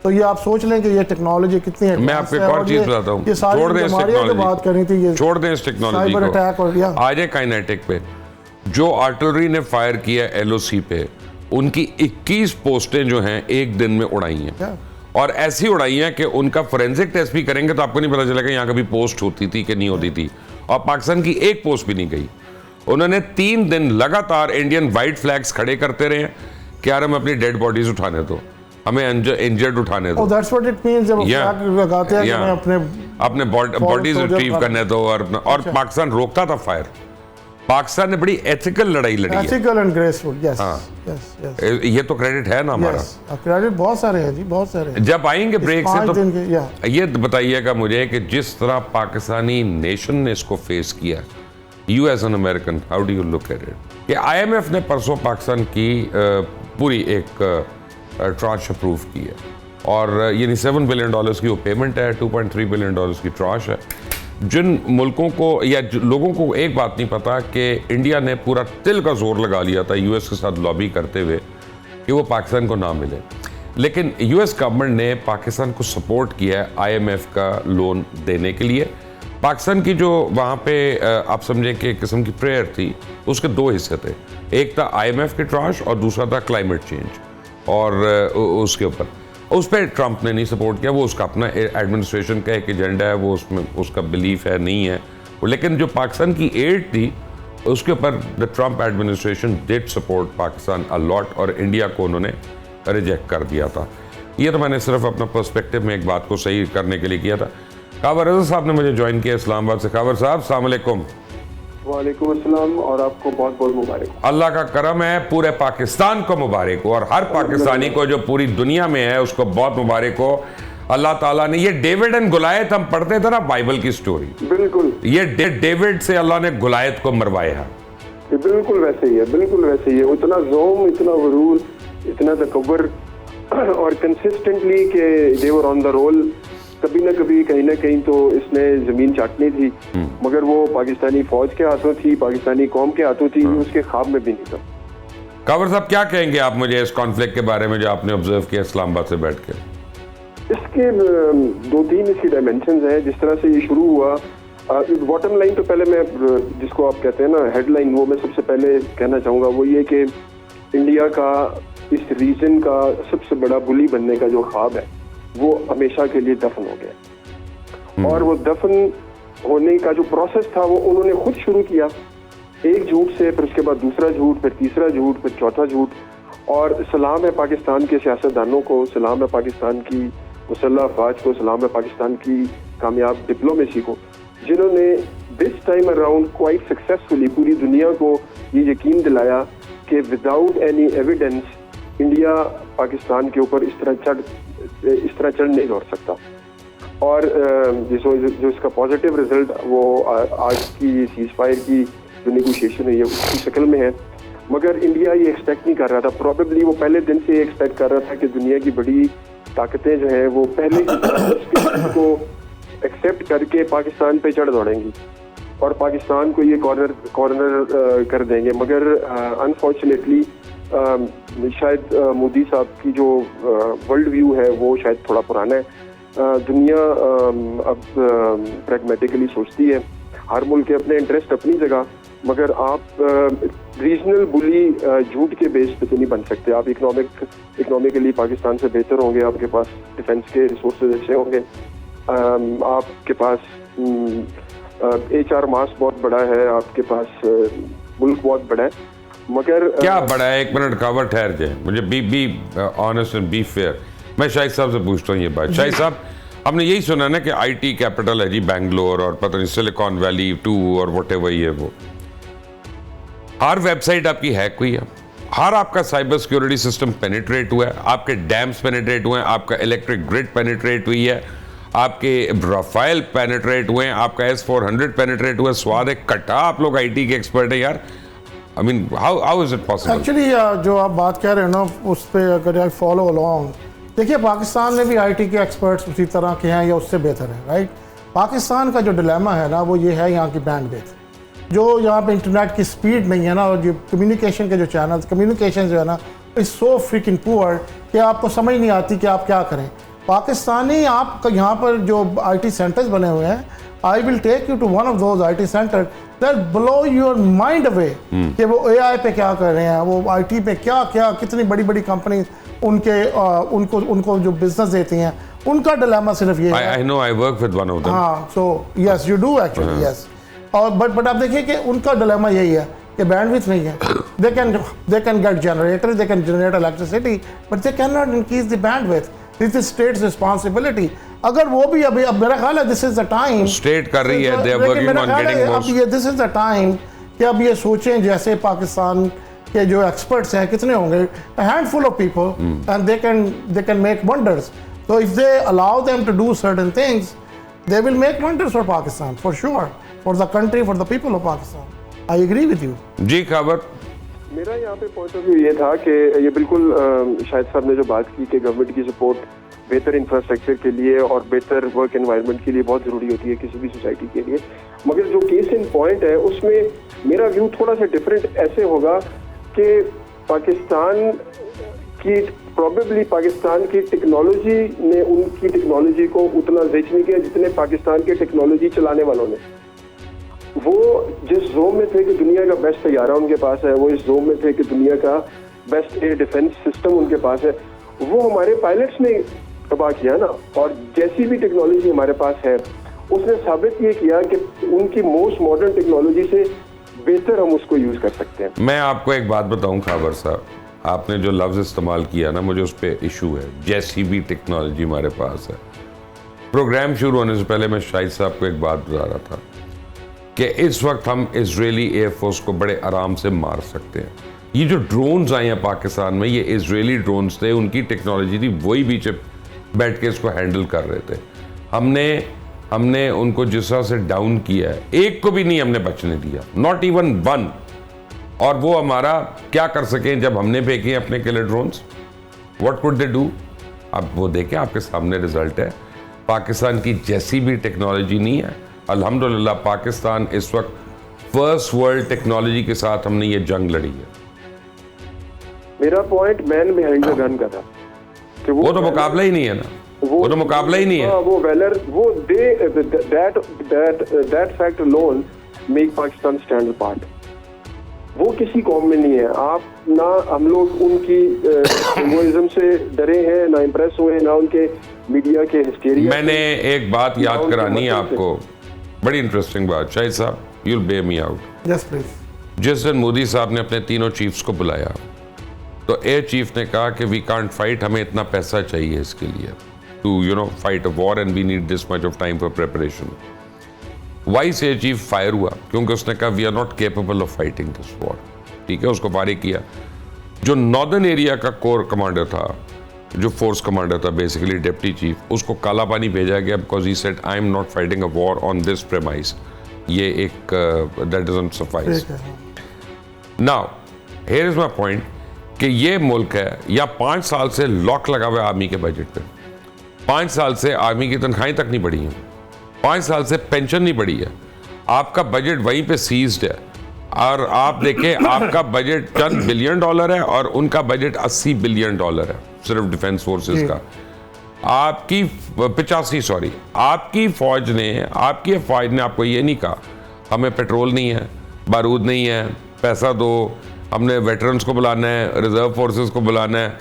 तो ये आप सोच लें कि ये टेक्नोलॉजी कितनी है। मैं आपको एक और चीज़ बताता हूँ, ये सारी बीमारियों की बात करनी थी, ये छोड़ दें इस टेक्नोलॉजी साइबर अटैक और आ जाए काइनेटिक पे। जो आर्टिलरी ने फायर किया LOC पे, उनकी 21 पोस्टें जो हैं एक दिन में उड़ाई हैं, और ऐसी उड़ाई हैं कि उनका फोरेंसिक टेस्ट भी करेंगे तो आपको नहीं पता चलेगा यहाँ कभी पोस्ट होती थी कि नहीं होती थी। और पाकिस्तान की एक पोस्ट भी नहीं गई। उन्होंने 3 दिन लगातार इंडियन वाइट फ्लैग्स खड़े करते रहे कि यार हम अपनी डेड बॉडीज उठाने दो, हमें इंजर्ड उठाने दो। That's what it means जब फ्लैग लगाते हैं कि मैं अपने बॉडीज रिट्रीव करने दो। और पाकिस्तान रोकता था फायर। पाकिस्तान ने बड़ी एथिकल लड़ाई लड़ी है। Ethical and graceful, yes yes. ये तो क्रेडिट है ना हमारा। क्रेडिट बहुत सारे हैं जी, बहुत सारे हैं। जब आएंगे ब्रेक से तो ये बताइएगा मुझे कि जिस तरह पाकिस्तानी नेशन ने इसको फेस किया, you as an American, how do you look at it? कि IMF ने परसों पाकिस्तान की पूरी एक ट्रांच अप्रूव की है, और यानी $7 बिलियन की वो पेमेंट है, $2.3 बिलियन की ट्रांच है। जिन मुल्कों को या लोगों को एक बात नहीं पता कि इंडिया ने पूरा तिल का जोर लगा लिया था US के साथ लॉबी करते हुए कि वो पाकिस्तान को ना मिले, लेकिन US गवर्नमेंट ने पाकिस्तान को सपोर्ट किया है IMF का लोन देने के लिए। पाकिस्तान की जो वहाँ पे आप समझें कि एक किस्म की प्रेयर थी, उसके 2 हिस्से थे। एक था IMF की ट्रांच और दूसरा था क्लाइमेट चेंज, और उसके ऊपर उस पर ट्रंप ने नहीं सपोर्ट किया। वो उसका अपना एडमिनिस्ट्रेशन का एक एजेंडा है, वो उसमें उसका बिलीफ है, नहीं है। लेकिन जो पाकिस्तान की एड थी उसके ऊपर the Trump administration did support Pakistan a lot, और इंडिया को उन्होंने रिजेक्ट कर दिया था। ये तो मैंने सिर्फ अपना पर्सपेक्टिव में एक बात को सही करने के लिए किया था। कावर रज़ा साहब ने मुझे ज्वाइन किया इस्लामाबाद से। कावर साहब अस्सलाम वालेकुम। वालेकुम अस्सलाम, और आपको बहुत बहुत मुबारक। अल्लाह का करम है, पूरे पाकिस्तान को मुबारक हो, और हर पाकिस्तानी को जो पूरी दुनिया में है उसको बहुत मुबारक हो। अल्लाह ताला ने, ये डेविड एंड गुलायत हम पढ़ते थे ना बाइबल की स्टोरी, बिल्कुल ये डेविड से अल्लाह ने गुलायत को मरवाया। ये बिल्कुल वैसे ही है, बिल्कुल वैसे ही है। उतना ज़ोम, इतना गुरूर, इतना तकब्बुर, और कंसिस्टेंटली के दे वर ऑन द रोल। कभी ना कभी कहीं ना कहीं तो इसने जमीन चाटनी थी, मगर वो पाकिस्तानी फौज के हाथों थी, पाकिस्तानी कौम के हाथों थी, उसके ख्वाब में भी नहीं था। कावर साहब क्या कहेंगे आप मुझे इस कॉन्फ्लिक्ट के बारे में जो आपने ऑब्जर्व किया इस्लामाबाद से बैठ के? इसके दो तीन इसकी डायमेंशंस हैं। जिस तरह से ये शुरू हुआ, बॉटम लाइन तो पहले मैं, जिसको आप कहते हैं ना हेडलाइन, वो मैं सबसे पहले कहना चाहूँगा, वो ये कि इंडिया का इस रीजन का सबसे बड़ा बुली बनने का जो ख्वाब है वो हमेशा के लिए दफन हो गया। और वो दफन होने का जो प्रोसेस था वो उन्होंने खुद शुरू किया, एक झूठ से, फिर उसके बाद दूसरा झूठ, फिर तीसरा झूठ, फिर चौथा झूठ। और सलाम है पाकिस्तान के सियासतदानों को, सलाम है पाकिस्तान की मुसल्लह अफवाज को, सलाम है पाकिस्तान की कामयाब डिप्लोमेसी को, जिन्होंने this time around quite successfully पूरी दुनिया को ये यकीन दिलाया कि without any evidence India Pakistan के ऊपर इस तरह चढ़ नहीं दौड़ सकता। और जो इसका पॉजिटिव रिजल्ट वो आज की सीज फायर की जो नेगोशिएशन है ये उसकी शक्ल में है। मगर इंडिया ये एक्सपेक्ट नहीं कर रहा था, प्रॉबेबली वो पहले दिन से एक्सपेक्ट कर रहा था कि दुनिया की बड़ी ताकतें जो हैं वो पहले को एक्सेप्ट करके पाकिस्तान पे चढ़ दौड़ेंगी और पाकिस्तान को ये कॉर्नर कर देंगे। मगर अनफॉर्चुनेटली शायद मोदी साहब की जो वर्ल्ड व्यू है वो शायद थोड़ा पुराना है। दुनिया अब प्रैग्मेटिकली सोचती है, हर मुल्क के अपने इंटरेस्ट अपनी जगह, मगर आप रीजनल बुली झूठ के बेस पे तो नहीं बन सकते। आप इकोनॉमिकली पाकिस्तान से बेहतर होंगे, आपके पास डिफेंस के रिसोर्सेज अच्छे होंगे, आपके पास HR मास बहुत बड़ा है, आपके पास मुल्क बहुत बड़ा है, मगर क्या बड़ा है? एक मिनट कावर, ठहर जाए, मुझे be honest and be fair. मैं शाहिद साहब से पूछता हूँ ये बात। शाहिद साहब, हमने यही सुना ना कि IT कैपिटल है जी बैंगलोर, और पता नहीं सिलिकॉन वैली 2 और व्हाटएवर ये वो। हर वेबसाइट आपकी हैक हुई है, हर आपका साइबर सिक्योरिटी सिस्टम पेनिट्रेट हुआ है, आपके डैम्स पेनिट्रेट हुए हैं, आपका इलेक्ट्रिक ग्रिड पेनिट्रेट हुई है, आपके राफेल पेनिट्रेट हुए हैं, आपका S-400 पेनिट्रेट हुआ है। स्वाद है कट्टा, आप लोग IT के एक्सपर्ट हैं यार। I mean, how is it possible? Actually जो आप बात कह रहे हैं ना, उस पर अगर आप फॉलो अलोंग, देखिए पाकिस्तान में भी IT के एक्सपर्ट्स उसी तरह के हैं या उससे बेहतर हैं, राइट। पाकिस्तान का जो डिलेमा है ना वो ये है यहाँ की बैंडविड्थ, जो यहाँ पे इंटरनेट की स्पीड नहीं है ना, और जो कम्युनिकेशन के जो चैनल कम्युनिकेशन जो है ना इज सो फ्रिकिंग पुअर कि आपको समझ नहीं आती कि आप क्या करें। पाकिस्तानी आप यहाँ पर जो IT सेंटर्स बने हुए हैं, I will take you to one of those IT centre that blow your mind away कि वो AI पे क्या कर रहे हैं, वो IT पे क्या क्या कितनी बड़ी बड़ी कंपनी उनको जो बिजनेस देती हैं, उनका डिलेमा सिर्फ ये है। I know, I work with one of them. हाँ, so yes you do actually, yes। और बट आप देखिए कि उनका डिलेमा यही है कि बैंडविड्थ नहीं है। they can get generators, they can generate electricity, but they cannot increase the bandwidth. This is state's responsibility। अगर वो भी अभी, अब मेरा ख्याल है this is the time state कर रही है, they are working on getting more। अब ये this is the time कि अब ये सोचें, जैसे पाकिस्तान के जो एक्सपर्ट्स हैं कितने होंगे, a handful of people, and they can make wonders। So if they allow them to do certain things, they will make wonders for Pakistan, for sure, for the country, for the people of Pakistan। I agree with you। जी खबर, मेरा यहाँ पे point of view ये था कि ये बिल्कुल शाहिद साहब ने जो बात की कि गवर्नमेंट की सपोर्ट बेहतर इंफ्रास्ट्रक्चर के लिए और बेहतर वर्क एनवायरनमेंट के लिए बहुत ज़रूरी होती है किसी भी सोसाइटी के लिए। मगर जो केस इन पॉइंट है उसमें मेरा व्यू थोड़ा सा डिफरेंट ऐसे होगा कि पाकिस्तान की प्रॉबेबली पाकिस्तान की टेक्नोलॉजी ने उनकी टेक्नोलॉजी को उतना ज़िक्र नहीं किया जितने पाकिस्तान के टेक्नोलॉजी चलाने वालों ने। वो जिस जोन में थे कि दुनिया का बेस्ट तैयारा उनके पास है, वो इस जोन में थे कि दुनिया का बेस्ट एयर डिफेंस सिस्टम उनके पास है, वो हमारे पायलट्स ने तबाह किया ना। और जैसी भी टेक्नोलॉजी हमारे पास है उसने साबित ये किया कि उनकी मोस्ट मॉडर्न टेक्नोलॉजी से बेहतर हम उसको यूज कर सकते हैं। मैं आपको एक बात बताऊं खाबर साहब, आपने जो लफ्ज़ इस्तेमाल किया ना, मुझे उस पर इशू है। जैसी भी टेक्नोलॉजी हमारे पास है, प्रोग्राम शुरू होने से पहले मैं शाहिद साहब को एक बात बता रहा था कि इस वक्त हम इजरायली एयरफोर्स को बड़े आराम से मार सकते हैं। ये जो ड्रोन्स आए हैं पाकिस्तान में, ये इजरायली ड्रोन्स थे, उनकी टेक्नोलॉजी थी, वही बीच बैठ के इसको हैंडल कर रहे थे। हमने उनको जिस तरह से डाउन किया है, एक को भी नहीं हमने बचने दिया, नॉट इवन वन। और वो हमारा क्या कर सकें जब हमने फेंके अपने killer drones? What could they do? अब वो देखें, आपके सामने रिजल्ट है। पाकिस्तान की जैसी भी टेक्नोलॉजी नहीं है। अल्हम्दुलिल्लाह पाकिस्तान इस वक्त फर्स्ट वर्ल्ड टेक्नोलॉजी के साथ हमने ये जंग लड़ी है। मेरा point man behind the gun का था कि वो तो मुकाबला ही नहीं है ना, वो तो मुकाबला ही नहीं है। वो वेलर, वो that fact alone make Pakistan stand apart. वो किसी कौम में नहीं है। आप ना, हम लोग उनकी हिंदुइज्म से डरे हैं, ना इम्प्रेस हुए, ना उनके मीडिया के हिस्टेरिया। मैंने एक बात याद करानी है आपको, बड़ी इंटरेस्टिंग बात। शाहिद साहब, you'll bear me out. Yes please. जिस दिन मोदी साहब ने अपने तीनों चीफ्स को बुलाया तो एयर चीफ ने कहा कि वी कांट फाइट, हमें इतना पैसा चाहिए इसके लिए to fight a war and we need this much of time for preparation. Vice air chief fire हुआ क्योंकि उसने कहा वी आर नॉट केपेबल ऑफ फाइटिंग दिस वॉर। ठीक है, उसको फारिग किया। जो नॉर्दर्न एरिया का कोर कमांडर था, जो फोर्स कमांडर था बेसिकली डिप्टी चीफ, उसको काला पानी भेजा गया because he said I am not fighting a war on this premise. ये एक that doesn't suffice. Now here is my point कि ये मुल्क है या 5 साल से लॉक लगा हुआ है आर्मी के बजट पे। 5 साल से आर्मी की तनख्वाहें तक नहीं बढ़ी हैं, 5 साल से पेंशन नहीं बढ़ी है, आपका बजट वहीं पे सीज्ड है। और आप देखें, आपका बजट $10 बिलियन है और उनका बजट $80 बिलियन है सिर्फ डिफेंस फोर्सेस का। आपकी 85 सॉरी, आपकी फौज ने आपको ये नहीं कहा हमें पेट्रोल नहीं है, बारूद नहीं है, पैसा दो, हमने वेटरन्स को बुलाना है, रिजर्व फोर्सेस को बुलाना है।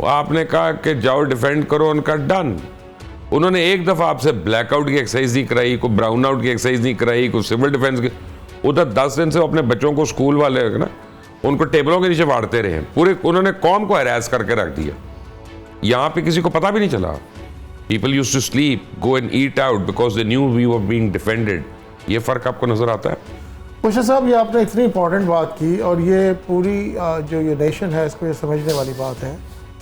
आपने कहा कि जाओ डिफेंड करो, उनका डन। उन्होंने एक दफ़ा आपसे ब्लैकआउट की एक्सरसाइज नहीं कराई, कोई ब्राउन आउट की एक्सरसाइज नहीं कराई, कोई सिविल डिफेंस की। उधर 10 दिन से अपने बच्चों को स्कूल वाले ना उनको टेबलों के नीचे वाड़ते रहे, पूरे उन्होंने कौम को हरास करके रख दिया। यहाँ पे किसी को पता भी नहीं चला। People used to sleep, go and eat out because they knew we were being defended. ये फ़र्क आपको नज़र आता है? मुर्शिद साहब, ये आपने इतनी इंपॉर्टेंट बात की और ये पूरी जो ये नेशन है इसको ये समझने वाली बात है।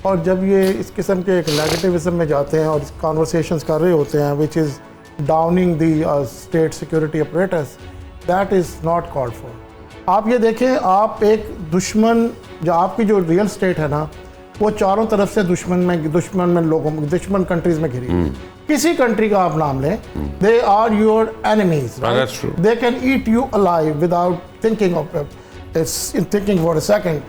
और जब ये इस किस्म के एक नेगेटिविज्म में जाते हैं और कॉन्वर्सेशंस कर रहे होते हैं which is Downing the state security apparatus, that is not called for. आप ये देखें, आप एक दुश्मन, जो आपकी जो रियल स्टेट है ना, वो चारों तरफ से दुश्मन कंट्रीज में घिरी है। किसी कंट्री का आप नाम लें, they are your enemies, they can eat you alive without thinking for a second.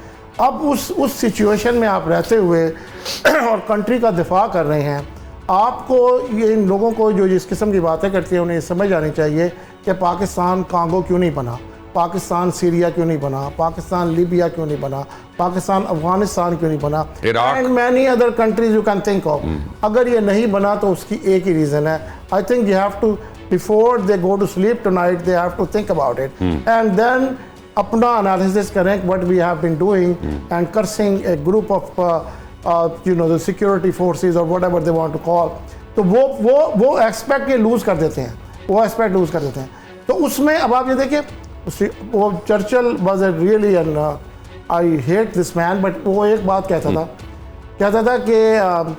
अब उस सिचुएशन में आप रहते हुए और कंट्री का दिफा कर रहे हैं, आपको ये इन लोगों को जो इस किस्म की बातें करती हैं उन्हें समझ आनी चाहिए कि पाकिस्तान कांगो क्यों नहीं बना, पाकिस्तान सीरिया क्यों नहीं बना, पाकिस्तान लीबिया क्यों नहीं बना, पाकिस्तान अफगानिस्तान क्यों नहीं बना, and many other countries you can think of. अगर ये नहीं बना तो उसकी एक ही रीज़न है। I think you have to, before they go to sleep tonight, they have to think about it and then अपना एनालिसिस करें what we have been doing and cursing a group of the security forces और whatever they want to call. तो वो aspect ये loose कर देते हैं, तो उसमें अब आप ये देखिए, वो Churchill was a really, and I hate this man, but वो एक बात कहता था कि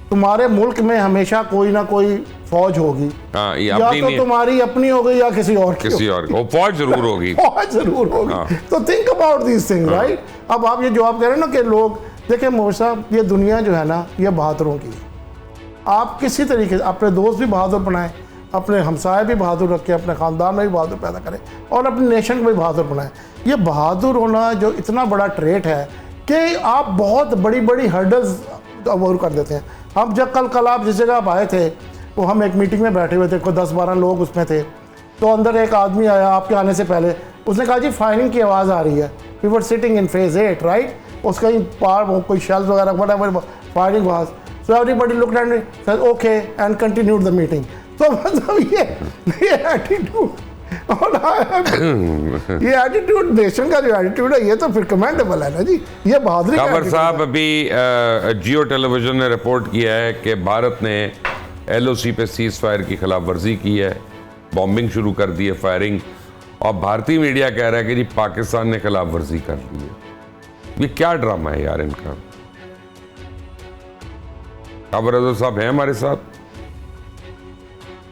तुम्हारे मुल्क में हमेशा कोई ना कोई फौज होगी, या तो तुम्हारी अपनी होगी या किसी और वो फौज जरूर होगी। तो think about this thing, right. अब आप ये जो आप कह रहे हैं ना कि लोग देखिए, मोहम्मद साहब, ये दुनिया जो है ना, ये बहादुरों की है। आप किसी तरीके से अपने दोस्त भी बहादुर बनाएं, अपने हमसाए भी बहादुर रखें, अपने ख़ानदान में भी बहादुर पैदा करें और अपने नेशन को भी बहादुर बनाएं। ये बहादुर होना जो इतना बड़ा ट्रेट है कि आप बहुत बड़ी बड़ी हर्डल्स अवॉइड कर देते हैं। हम जब कल आप जिस जगह आप आए थे, वो हम एक मीटिंग में बैठे हुए थे, कोई 10-12 लोग उसमें थे, तो अंदर एक आदमी आया आपके आने से पहले, उसने कहा जी फायरिंग की आवाज़ आ रही है। We were sitting in phase 8, right. उसका ही पार कोई शेल्स वगैरह whatever firing was, so everybody looked at me, said okay and continued the meeting. तो मतलब ये एटीट्यूड और ये एटीट्यूड, नेशन का जो एटीट्यूड है, ये तो फिर कमेंडेबल है ना जी, ये बहादुरी का खबर attitude साहब, है। अभी जियो टेलीविजन ने रिपोर्ट किया है कि भारत ने LOC पे सीज फायर की खिलाफ वर्जी की है, बॉम्बिंग शुरू कर दी है, फायरिंग, और भारतीय मीडिया कह रहा है कि जी पाकिस्तान ने खिलाफ वर्जी कर दी है। ये क्या ड्रामा है यार इनका। खबर रज़ा साहब है हमारे साथ?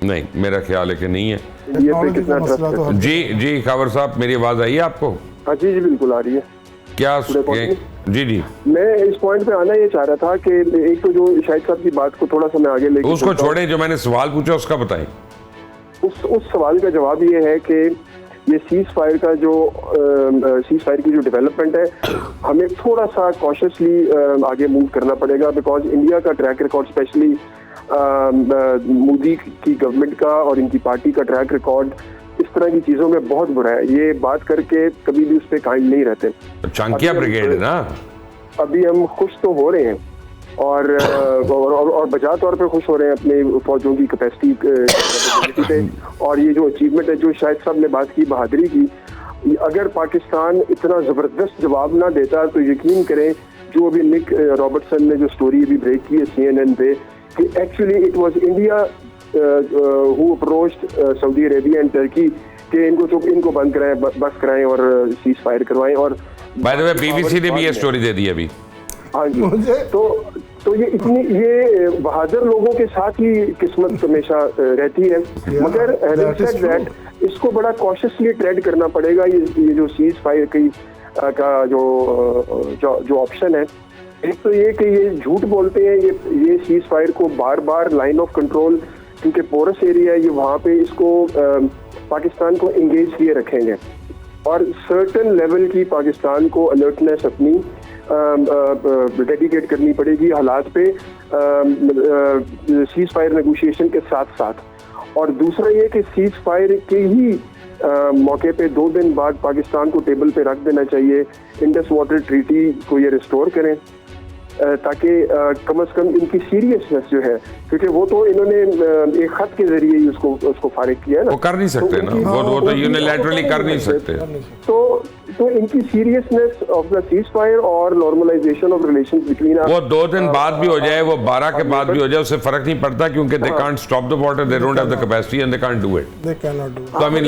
नहीं, मेरा ख्याल है कि नहीं है। ये पे टेक्नोलॉजी कितना का मसला ट्रस्ट तो है? हर जी खबर साहब, मेरी आवाज आई है आपको? हाँ जी जी बिल्कुल आ रही है। क्या पहुंची? जी मैं इस पॉइंट पे आना ये चाह रहा था कि एक तो जो शाहिद साहब की बात को थोड़ा सा मैं आगे लेके उसको चलता हूं। छोड़े, जो मैंने सवाल पूछा उसका बताएं। उस सवाल का जवाब ये है कि ये सीज फायर का जो सीज फायर की जो डेवलपमेंट है, हमें थोड़ा सा कॉशियसली आगे मूव करना पड़ेगा, बिकॉज इंडिया का ट्रैक रिकॉर्ड, स्पेशली मोदी की गवर्नमेंट का और इनकी पार्टी का ट्रैक रिकॉर्ड इस तरह की चीजों में बहुत बुरा है। ये बात करके कभी भी उस पर कायम नहीं रहते। चांकिया ब्रिगेड है ना। अभी हम खुश तो हो रहे हैं और बजा तौर पे खुश हो रहे हैं अपने फौजों की कैपेसिटी पे, और ये जो अचीवमेंट है, जो शायद साहब ने बात की बहादुरी की, अगर पाकिस्तान इतना जबरदस्त जवाब ना देता तो यकीन करें, जो अभी निक रॉबर्टसन ने जो स्टोरी अभी ब्रेक की है CNN पे, कि actually it was India who approached Saudi Arabia and Turkey कि इनको बंद कराएं, बस कराएं और सीज फायर करवाएं। और बाय द वे BBC ने भी ये स्टोरी दे दी अभी। हाँ जी, तो ये बहादुर लोगों के साथ ही किस्मत हमेशा रहती है, मगर इसको बड़ा कॉशियसली ट्रेड करना पड़ेगा। ये जो सीज फायर की का जो ऑप्शन है, एक तो ये कि ये झूठ बोलते हैं, ये सीज फायर को बार बार लाइन ऑफ कंट्रोल, क्योंकि पोरस एरिया है ये, वहाँ पे इसको पाकिस्तान को एंगेज किए रखेंगे, और सर्टेन लेवल की पाकिस्तान को अलर्टनेस अपनी डेडिकेट करनी पड़ेगी हालात पे सीज फायर नेगोशिएशन के साथ साथ। और दूसरा ये कि सीज फायर के ही मौके पे 2 दिन बाद पाकिस्तान को टेबल पे रख देना चाहिए, इंडस वाटर ट्रीटी को ये रिस्टोर करें, ताकि कम से कम इनकी सीरियसनेस जो है, क्योंकि वो तो इन्होंने एक खत के जरिए ही उसको फारिग किया है ना, वो कर नहीं सकते ना, वो तो यूनिलैटरली कर नहीं सकते। तो इनकी seriousness of the cease fire और नॉर्मलाइजेशन ऑफ रिलेशंस बिटवीन, वो 2 दिन बाद भी हो जाए, वो 12 के बाद भी हो जाए, उससे फर्क नहीं पड़ता, क्योंकि they can't stop the water, they don't have the capacity and they can't do it. They cannot do it. So I mean,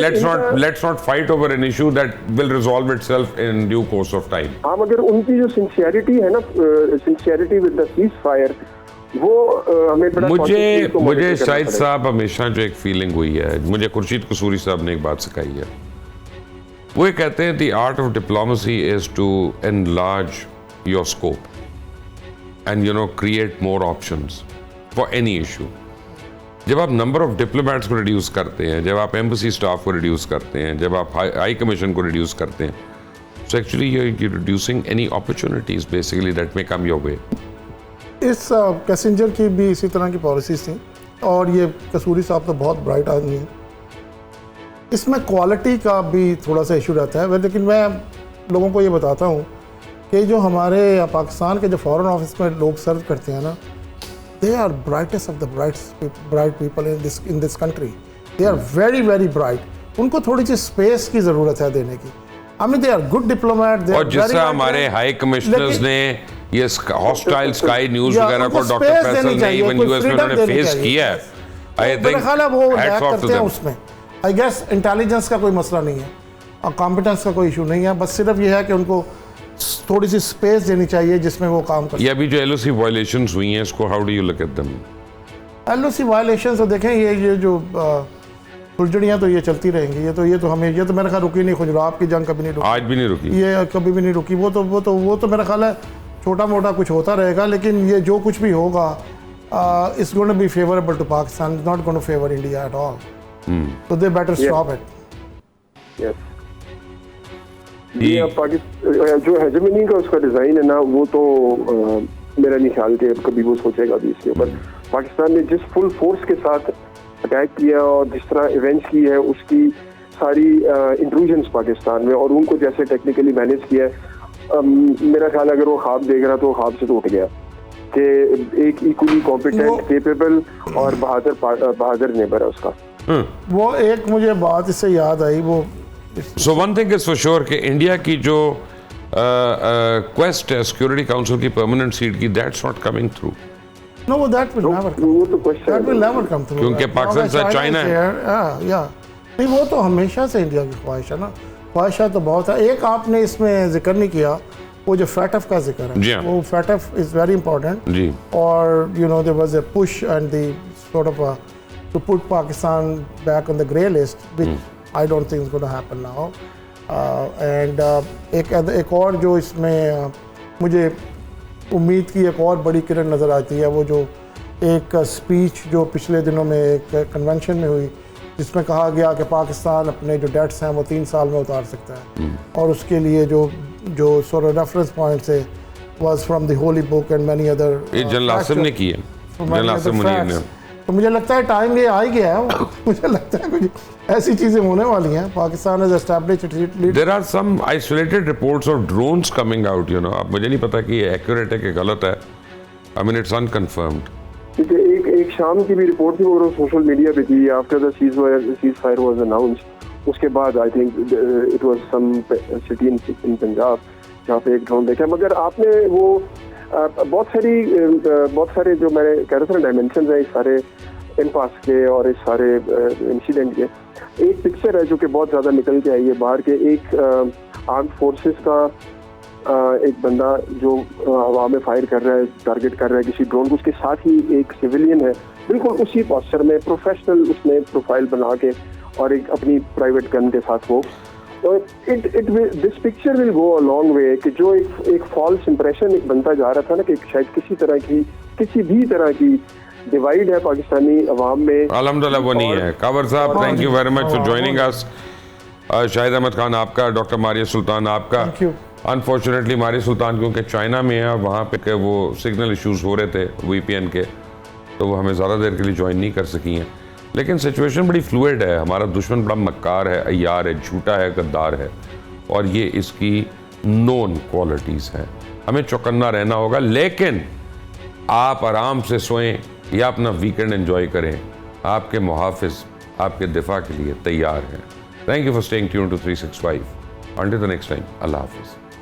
let's not fight over an issue that will resolve itself in due course of time. हाँ, मगर उनकी जो sincerity है ना, sincerity with the cease fire, वो हमें बड़ा मुझे शाहिद साहब हमेशा जो एक फीलिंग हुई है, मुझे खुर्शीद कसूरी साहब ने एक बात सिखाई है, वो ये कहते हैं the art of diplomacy is to enlarge your scope and create more options for any issue. जब आप नंबर ऑफ डिप्लोमेट्स को रिड्यूस करते हैं, जब आप एम्बेसी स्टाफ को रिड्यूस करते हैं, जब आप हाई कमीशन को रिड्यूस करते हैं, so actually you are reducing any opportunities basically that may come your way. इस कैसेंजर की भी इसी तरह की पॉलिसीज थी, और ये कसूरी साहब तो बहुत ब्राइट आदमी है, इसमें क्वालिटी का भी थोड़ा सा इशू रहता है। लेकिन मैं लोगों को ये बताता हूँ कि जो हमारे पाकिस्तान के जो फॉरेन ऑफिस में लोग सर्व करते हैं ना, they are brightest of the bright people in this country. They are very very bright. उनको थोड़ी सी स्पेस की ज़रूरत है देने की। I mean they are good diplomat. और जिससे हमारे हाई कमिश्नर्स ने ये हॉस्टाइल स्काई न्यूज़ वगैरह को डॉक्टर फैसल ने इवन यूएस में उन्होंने फेस किया है, आई थिंक मेरा ख्याल है वो लैक करते हैं उसमें। आई गेस इंटेलिजेंस का कोई मसला नहीं है और कॉम्पिटेंस का कोई इशू नहीं है, बस सिर्फ ये है कि उनको थोड़ी सी स्पेस देनी चाहिए जिसमें वो काम कर। ये अभी जो LOC वायलेशंस हुई हैं, इसको how do you look at them? LOC violations तो देखें, ये जो फुलझड़ियाँ तो ये चलती रहेंगी, ये तो हमें, ये तो मेरा ख्याल रुकी नहीं, खुजरात की जंग कभी नहीं रुकी, आज भी नहीं रुकी, ये कभी भी नहीं रुकी। वो तो मेरा ख्याल है छोटा मोटा कुछ होता रहेगा, लेकिन ये जो कुछ भी होगा it's going to be favourable to Pakistan, it's not going to favour India at all, so they better stop it. Yes, ये पाकिस्तान जो हेजेमनी का उसका डिज़ाइन है ना, वो तो मेरा नहीं ख्याल कि कभी वो सोचेगा भी इसके ऊपर। पाकिस्तान ने जिस फुल फोर्स के साथ अटैक किया और जिस तरह इवेंट्स की है, उसकी सारी इंट्रूजन्स पाकिस्तान में, और उनको जैसे टेक्निकली मैनेज किया है, मेरा ख्याल अगर वो ख्वाब देख रहा तो ख्वाब से तो उठ गया कि एक इक्वली कॉम्पिटेंट, केपेबल और बहादुर नेबर है उसका। वो एक मुझे बात इससे याद आई, वो so one thing is for sure कि इंडिया की जो क्वेस्ट है सिक्योरिटी काउंसिल की परमानेंट सीट की, that's not coming through. No, वो दैट विल नेवर कम, वो तो question that will never come through, क्योंकि पाकिस्तान से चाइना है। या नहीं, वो तो हमेशा से इंडिया की ख्वाहिश है ना, ख्वाहिशा तो बहुत है। एक आपने इसमें जिक्र नहीं किया, वो जो फैटफ का जिक्र जी है, हाँ। वो फैटफ इज़ वेरी इंपॉर्टेंट। जी। और you know there was a push and the sort of to put Pakistan back on the grey list, which I don't think is gonna happen now. And एक और जो इसमें मुझे उम्मीद की एक और बड़ी किरण नज़र आती है, वो जो एक स्पीच जो पिछले दिनों में एक कन्वेंशन में हुई, जिसमें कहा गया कि पाकिस्तान अपने जो डेट्स हैं वो 3 साल में उतार सकता है, और उसके लिए जो सॉर्ट ऑफ रेफरेंस पॉइंट्स है was from the Holi book and many other. ये जनरल आसिम ने की है, जनरल आसिम मुनीर ने। तो मुझे लगता है टाइम ये आ ही गया है। मुझे लगता है कुछ ऐसी चीज़ें होने वाली हैं। Pakistan has established. There are some isolated reports of drones coming out, you know. अब मुझे नहीं पता कि ये एक्यूरेट है कि गलत है। I mean it's unconfirmed. एक शाम की भी रिपोर्ट थी, वो सोशल मीडिया पे थी, after the ceasefire was announced. उसके बाद I think it was some city in Punjab जहाँ पे एक ड्रोन देखा। मगर आपने वो बहुत सारे जो मैं कह रहा था ना डायमेंशन है इस सारे इम्पास के और इस सारे इंसिडेंट के। एक पिक्चर है जो कि बहुत ज़्यादा निकल के आई है बाहर के, एक आर्म फोर्सेस का एक बंदा जो हवा में फायर कर रहा है, टारगेट कर रहा है किसी ड्रोन को, उसके साथ ही एक सिविलियन है बिल्कुल उसी पोस्चर में, प्रोफेशनल उसने प्रोफाइल बना के और एक अपनी प्राइवेट गन के साथ वो। और this picture will go a long way कि जो एक फॉल्स इंप्रेशन एक बनता जा रहा था ना कि शायद किसी भी तरह की डिवाइड है पाकिस्तानी अवाम में, अल्हम्दुलिल्लाह वो नहीं है। कावर साहब, thank you very much for joining us. Shahid Ahmed Khan आपका, डॉक्टर मारिया सुल्तान आपका। Thank you. Unfortunately Maria Sultan क्योंकि चाइना में है, वहाँ पे वो सिग्नल इश्यूज हो रहे थे VPN के, तो वो हमें ज़्यादा देर के लिए ज्वाइन नहीं कर सकी हैं। लेकिन सिचुएशन बड़ी फ्लूइड है। हमारा दुश्मन बड़ा मक्कार है, अय्यार है, झूठा है, गद्दार है, और ये इसकी नोन क्वालिटीज़ हैं। हमें चौकन्ना रहना होगा, लेकिन आप आराम से सोएं या अपना वीकेंड एंजॉय करें। आपके मुहाफिज आपके दिफा के लिए तैयार हैं। Thank you for staying tuned to 365। Until the next time, Allah Hafiz.